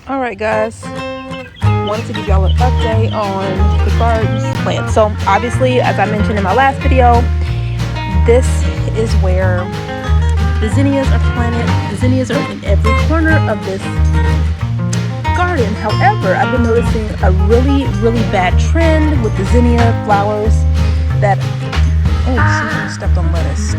All right, guys, wanted to give y'all an update on the garden plant. So obviously, as I mentioned in my last video, this is where the zinnias are planted. The zinnias are in every corner of this garden. However, I've been noticing a really bad trend with the zinnia flowers that someone stepped on lettuce.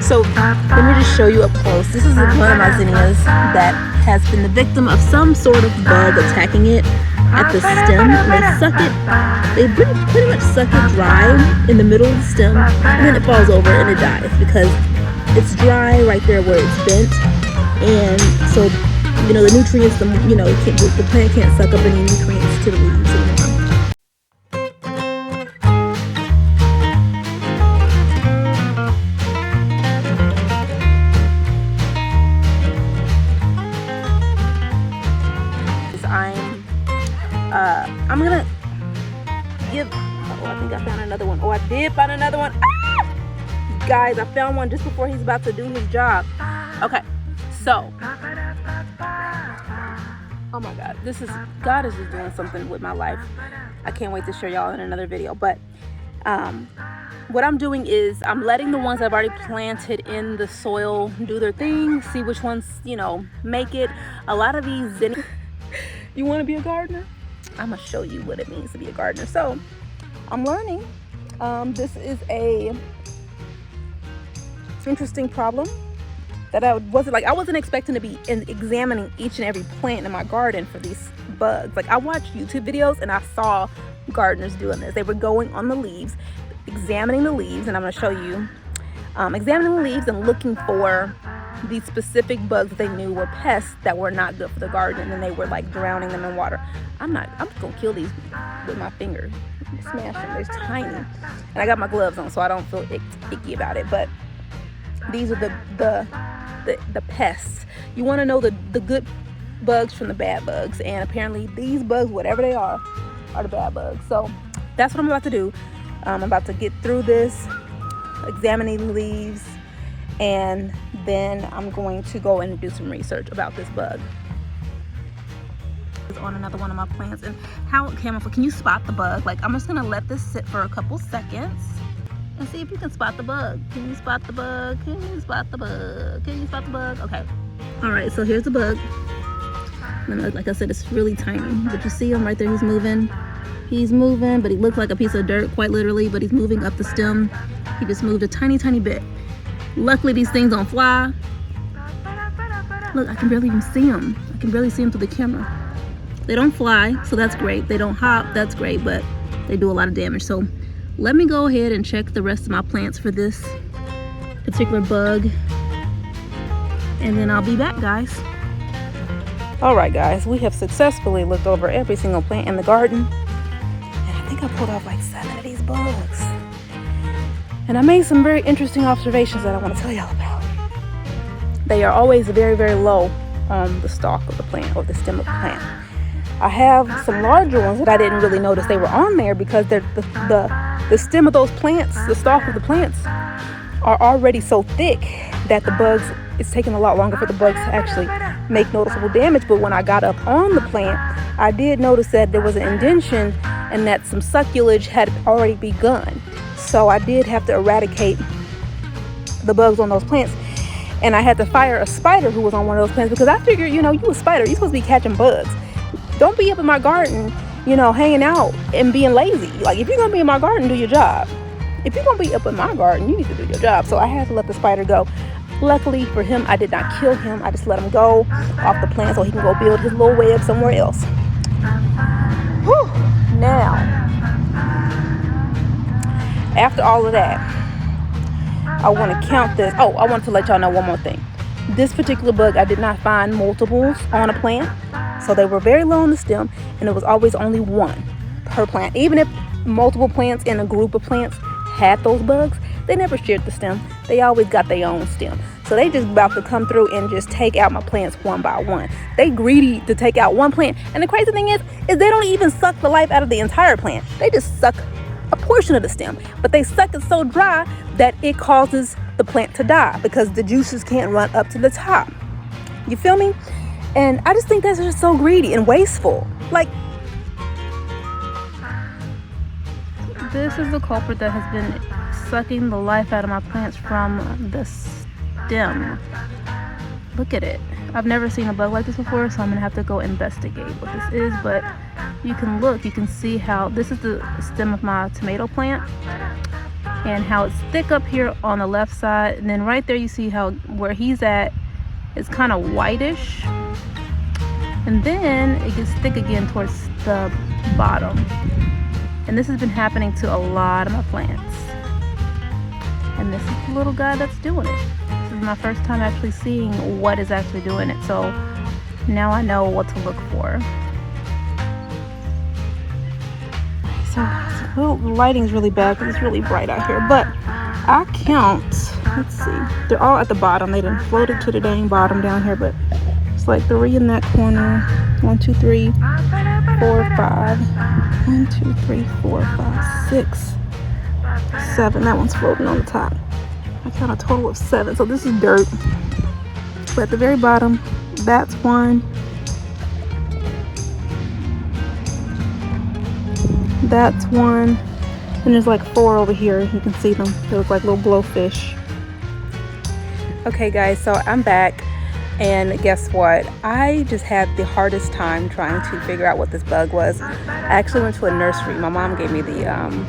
So let me just show you up close. This is one of my zinnias that has been the victim of some sort of bug attacking it at the stem. They pretty much suck it dry in the middle of the stem, and then it falls over and it dies because it's dry right there where it's bent. And so, the nutrients, the plant can't suck up any nutrients to the leaves anymore. I'm gonna give, I think I found another one. I did find another one. Guys, I found one just before he's about to do his job. Okay, so, oh my God, God is just doing something with my life. I can't wait to show y'all in another video. But what I'm doing is I'm letting the ones I've already planted in the soil do their thing, see which ones, make it. A lot of these zinnias. You want to be a gardener? I'm gonna show you what it means to be a gardener. So I'm learning. This is a interesting problem that I wasn't expecting to be examining each and every plant in my garden for these bugs. Like, I watched YouTube videos and I saw gardeners doing this. They were going on the leaves, examining the leaves, and I'm gonna show you examining the leaves and looking for these specific bugs that they knew were pests that were not good for the garden, and they were like drowning them in water. I'm just gonna kill these with my finger. Smash them. They're tiny, and I got my gloves on, so I don't feel icky about it. But these are the pests. You want to know the good bugs from the bad bugs, and apparently these bugs, whatever they are the bad bugs. So that's what I'm about to do. I'm about to get through this, examining the leaves, and then I'm going to go and do some research about this bug. On another one of my plants, and how it camouflage. Can you spot the bug? Like, I'm just gonna let this sit for a couple seconds and see if you can spot the bug. Can you spot the bug? Can you spot the bug? Can you spot the bug? Okay. All right, so here's the bug. And like I said, it's really tiny, but you see him right there. He's moving, but he looks like a piece of dirt, quite literally, but he's moving up the stem. He just moved a tiny bit. Luckily, these things don't fly. Look, I can barely even see them. I can barely see them through the camera. They don't fly, so that's great. They don't hop, that's great, but they do a lot of damage. So let me go ahead and check the rest of my plants for this particular bug, and then I'll be back, guys. All right, guys, we have successfully looked over every single plant in the garden, and I think I pulled off like 7 of these bugs. And I made some very interesting observations that I want to tell y'all about. They are always very low on the stalk of the plant, or the stem of the plant. I have some larger ones that I didn't really notice they were on there because they're the stem of those plants, the stalk of the plants, are already so thick that the bugs, it's taking a lot longer for the bugs to actually make noticeable damage. But when I got up on the plant, I did notice that there was an indentation and that some succulage had already begun. So I did have to eradicate the bugs on those plants. And I had to fire a spider who was on one of those plants because I figured, you a spider, you're supposed to be catching bugs. Don't be up in my garden, hanging out and being lazy. Like, if you're going to be in my garden, do your job. If you're going to be up in my garden, you need to do your job. So I had to let the spider go. Luckily for him, I did not kill him. I just let him go off the plant so he can go build his little web somewhere else. Whew. Now, after all of that, I want to count this. Oh, I want to let y'all know one more thing. This particular bug, I did not find multiples on a plant. So they were very low on the stem, and it was always only one per plant. Even if multiple plants in a group of plants had those bugs, they never shared the stem. They always got their own stem. So they just about to come through and just take out my plants one by one. They greedy to take out one plant. And the crazy thing is they don't even suck the life out of the entire plant. They just suck a portion of the stem, but they suck it so dry that it causes the plant to die because the juices can't run up to the top. You feel me? And I just think that's just so greedy and wasteful. Like, this is the culprit that has been sucking the life out of my plants from the stem. Look at it. I've never seen a bug like this before, so I'm gonna have to go investigate what this is. But you can look, you can see how this is the stem of my tomato plant and how it's thick up here on the left side, and then right there you see how where he's at is kind of whitish, and then it gets thick again towards the bottom. And this has been happening to a lot of my plants, and this is the little guy that's doing it. This is my first time actually seeing what is actually doing it, so now I know what to look for. So the lighting's really bad because it's really bright out here, but I count, let's see, they're all at the bottom. They done floated to the dang bottom down here, but it's like 3 in that corner. 1, 2, 3, 4, 5. 1, 2, 3, 4, 5, 6, 7. That one's floating on the top. I count a total of 7. So this is dirt. But at the very bottom, that's 1. That's 1. And there's like 4 over here. You can see them. They look like little blowfish. Okay guys, so I'm back. And guess what? I just had the hardest time trying to figure out what this bug was. I actually went to a nursery. My mom gave me the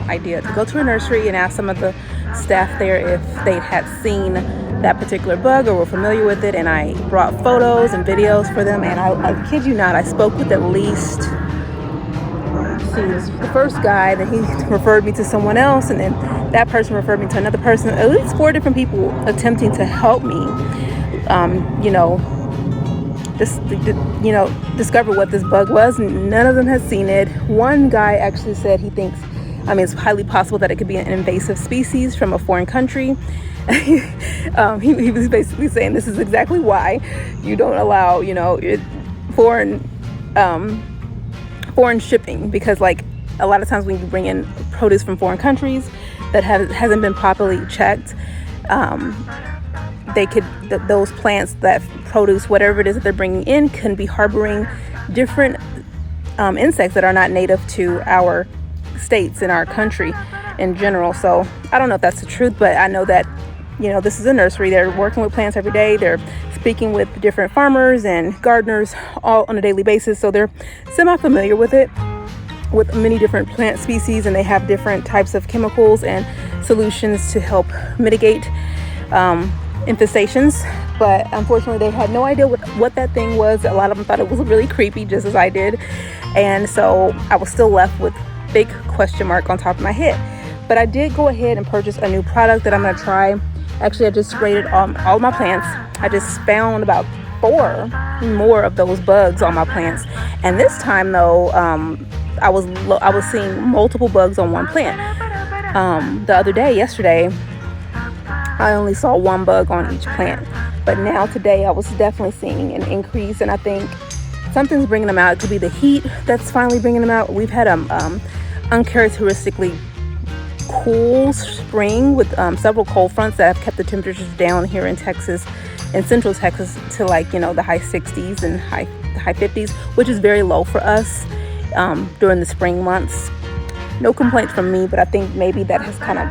idea to go to a nursery and ask some of the staff there if they had seen that particular bug or were familiar with it. And I brought photos and videos for them. And I kid you not, I spoke with at least, the first guy, then he referred me to someone else, and then that person referred me to another person. At least 4 different people attempting to help me discover what this bug was. None of them has seen it. One guy actually said he thinks, it's highly possible that it could be an invasive species from a foreign country. He was basically saying this is exactly why you don't allow, foreign shipping, because like a lot of times when you bring in produce from foreign countries that hasn't been properly checked, those plants, that produce, whatever it is that they're bringing in, can be harboring different insects that are not native to our states and our country in general. So I don't know if that's the truth, but I know that this is a nursery. They're working with plants every day. They're speaking with different farmers and gardeners all on a daily basis, so they're semi-familiar with it, with many different plant species, and they have different types of chemicals and solutions to help mitigate infestations. But unfortunately they had no idea what that thing was. A lot of them thought it was really creepy, just as I did, and so I was still left with big question mark on top of my head. But I did go ahead and purchase a new product that I'm going to try. Actually, I just sprayed it on all my plants. I just found about 4 more of those bugs on my plants, and this time though, I was seeing multiple bugs on one plant. The other day, yesterday, I only saw 1 bug on each plant, but now today I was definitely seeing an increase, and I think something's bringing them out. It could be the heat that's finally bringing them out. We've had uncharacteristically cool spring with several cold fronts that have kept the temperatures down here in Texas, in central Texas, to like the high 60s and high 50s, which is very low for us during the spring months. No complaints from me, but I think maybe that has kind of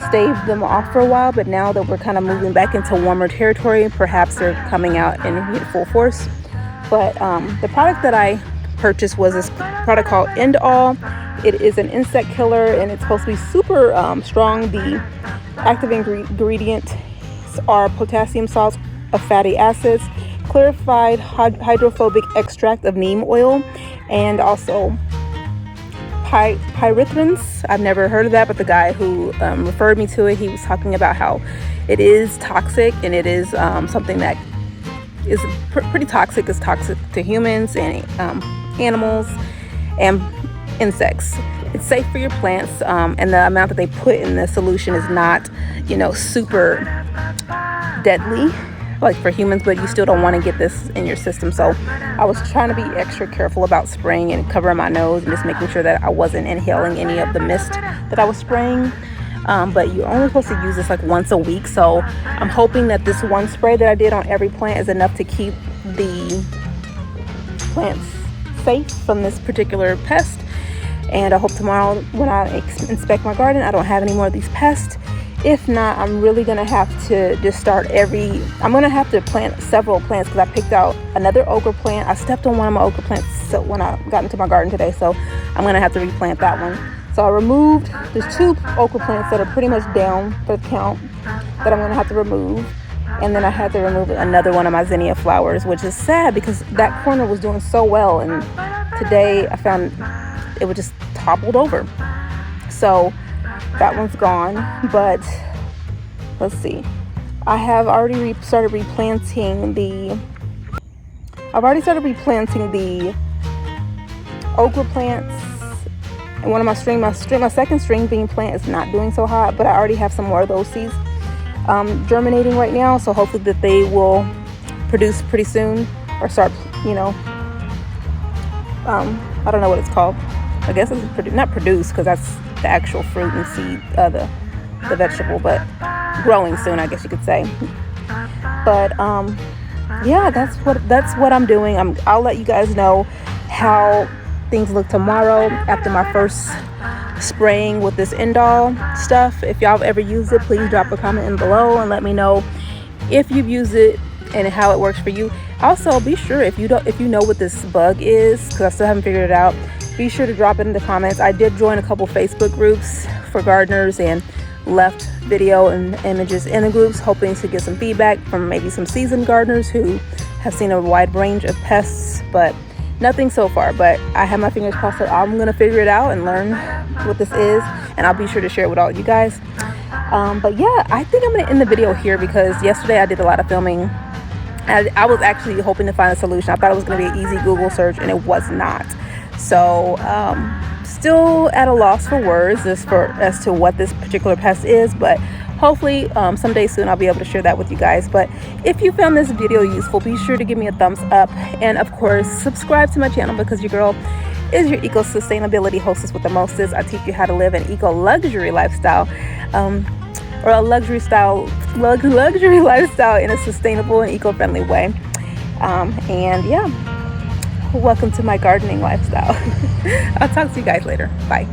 staved them off for a while. But now that we're kind of moving back into warmer territory, perhaps they're coming out in full force. But the product that I purchased was this product called End All. It is an insect killer, and it's supposed to be super strong. The active ingredients are potassium salts of fatty acids, clarified hydrophobic extract of neem oil, and also pyrethrin. I've never heard of that, but the guy who referred me to it, he was talking about how it is toxic, and it is something that is pretty toxic. It's toxic to humans and animals and insects. It's safe for your plants, and the amount that they put in the solution is not, super deadly like for humans, but you still don't want to get this in your system. So I was trying to be extra careful about spraying and covering my nose and just making sure that I wasn't inhaling any of the mist that I was spraying. But you're only supposed to use this like once a week, so I'm hoping that this one spray that I did on every plant is enough to keep the plants safe from this particular pest. And I hope tomorrow when I inspect my garden, I don't have any more of these pests. If not, I'm really gonna have to just start I'm gonna have to plant several plants because I picked out another okra plant. I stepped on one of my okra plants when I got into my garden today, so I'm gonna have to replant that one. So I removed, there's 2 okra plants that are pretty much down for the count that I'm gonna have to remove. And then I had to remove another one of my zinnia flowers, which is sad because that corner was doing so well, and today I found it was just toppled over. So that one's gone. But let's see, I have already started replanting the okra plants. And one of my second string bean plant is not doing so hot, but I already have some more of those seeds germinating right now, so hopefully that they will produce pretty soon, or start, I don't know what it's called. I guess it's not produce because that's the actual fruit and seed, the vegetable, but growing soon, I guess you could say. But yeah, that's what I'm doing. I'll let you guys know how things look tomorrow after my first spraying with this Indol stuff. If y'all have ever used it, please drop a comment in below and let me know if you've used it and how it works for you. Also, be sure if you know what this bug is, because I still haven't figured it out, be sure to drop it in the comments. I did join a couple Facebook groups for gardeners and left video and images in the groups, hoping to get some feedback from maybe some seasoned gardeners who have seen a wide range of pests, but nothing so far. But I have my fingers crossed that I'm gonna figure it out and learn what this is, and I'll be sure to share it with all you guys. But yeah, I think I'm gonna end the video here because yesterday I did a lot of filming. I was actually hoping to find a solution. I thought it was gonna be an easy Google search, and it was not. So still at a loss for words as to what this particular pest is, but hopefully someday soon I'll be able to share that with you guys. But if you found this video useful, be sure to give me a thumbs up, and of course subscribe to my channel, because your girl is your eco sustainability hostess with the mostest. I teach you how to live an eco luxury lifestyle, or a luxury lifestyle in a sustainable and eco-friendly way. And yeah, welcome to my gardening lifestyle. I'll talk to you guys later. Bye.